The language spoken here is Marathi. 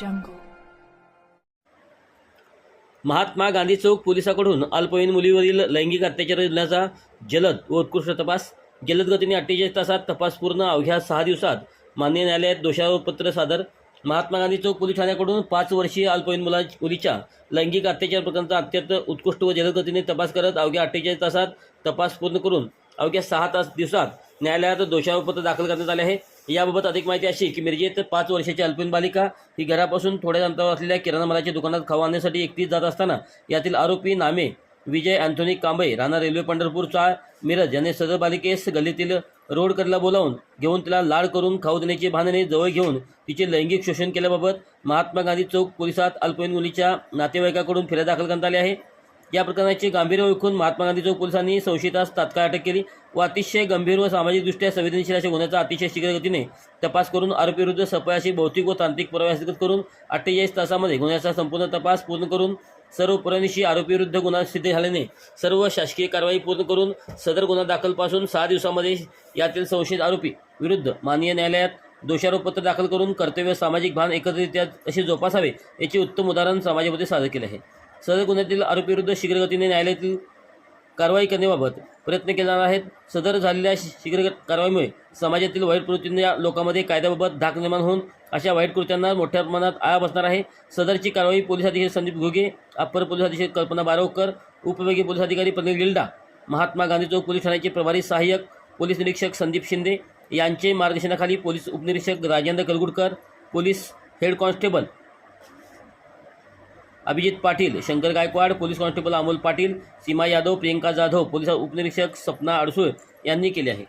jungle. महात्मा गांधी चौक पोलिसांकडून अल्पवयीन मुलीवरील लैंगिक अत्याचार गुन्ह्याचा जलद व उत्कृष्ट तपास. जलद गतीने 48 तासात तपास पूर्ण. अवघ्या 6 दिवसात माननीय न्यायालयात दोषारोपपत्र सादर. महात्मा गांधी चौक पोलीस ठाण्याकडून 5 वर्षीय अल्पवयीन मुलीच्या लैंगिक अत्याचार प्रकरणाचा अत्यंत उत्कृष्ट व जलद गतीने तपास करत अवघ्या 48 तासात तपास पूर्ण करून अवघ्या 6 दिवसात न्यायालयात दोषारोपपत्र दाखल करण्यात आले आहे. याबाबत अधिक माहिती अशी की मिरजेत 5 वर्षाची अल्पवयीन बालिका ही घरापासून थोड्या अंतरावर असलेल्या किराणा मालाच्या दुकानात खाऊ आणण्यासाठी एकटीच जात असताना यातील आरोपी नामे विजय अँथोनी कांबळे राणा रेल्वे पंढरपूर चाळ मिरज याने सदर बालिकेस गल्लीतील रोड कडेला बोलावून घेऊन तिला लाड करून खाऊ देण्याची बहाण्याने जवळ घेऊन तिचे लैंगिक शोषण केल्याबाबत महात्मा गांधी चौक पोलिसात अल्पवयीन मुलीच्या नातेवाईकाकडून फिर्याद दाखल करण्यात आली आहे. या प्रकरणाचे गांभीर्य ओळखून महात्मा गांधी चौक पोलिसांनी संशयितास तात्काळ अटक केली व अतिशय गंभीर व सामाजिकदृष्ट्या संवेदनशील अशा गुन्ह्याचा अतिशय शीघ्र गतीने तपास करून आरोपीविरुद्ध सफायाशी भौतिक व तांत्रिक पुरावे हस्तगत करून 48 तासामध्ये गुन्ह्याचा संपूर्ण तपास पूर्ण करून सर्व पुराव्यांशी आरोपीविरुद्ध गुन्हा सिद्ध झाल्याने सर्व शासकीय कारवाई पूर्ण करून सदर गुन्हा दाखलपासून 6 दिवसांमध्ये यातील संशयित आरोपी विरुद्ध माननीय न्यायालयात दोषारोपपत्र दाखल करून कर्तव्य सामाजिक भान एकत्रितरित्या असे जोपासावे याचे उत्तम उदाहरण समाजामध्ये सादर केले आहे. सदर गुन्ह्यातील आरोपीविरुद्ध शीघ्र गतीने न्यायालयातील कारवाई करण्याबाबत प्रयत्न केले जाणार आहेत. सदर झालेल्या शीघ्र कारवाईमुळे समाजातील वाईट प्रवृत्तींना लोकांमध्ये कायद्याबाबत धाक निर्माण होऊन अशा वाईट कृत्यांना मोठ्या प्रमाणात आळा बसणार आहे. सदरची कारवाई पोलीस अधीक्षक संदीप घुगे, अप्पर पोलीस अधीक्षक कल्पना बारवकर, उपविभागीय पोलीस अधिकारी प्रनिल गिल्डा, महात्मा गांधी चौक पोलीस ठाण्याचे प्रभारी सहाय्यक पोलीस निरीक्षक संदीप शिंदे यांचे मार्गदर्शनाखाली पोलीस उपनिरीक्षक Rajendra Kalgudkar, police head constable Abhijit Patil, Shankar Gaikwad, police constable Amol Patil, Seema Yadav, Priyanka Jadhav, police उपनिरीक्षक सपना अडसूळ यांनी केले आहे.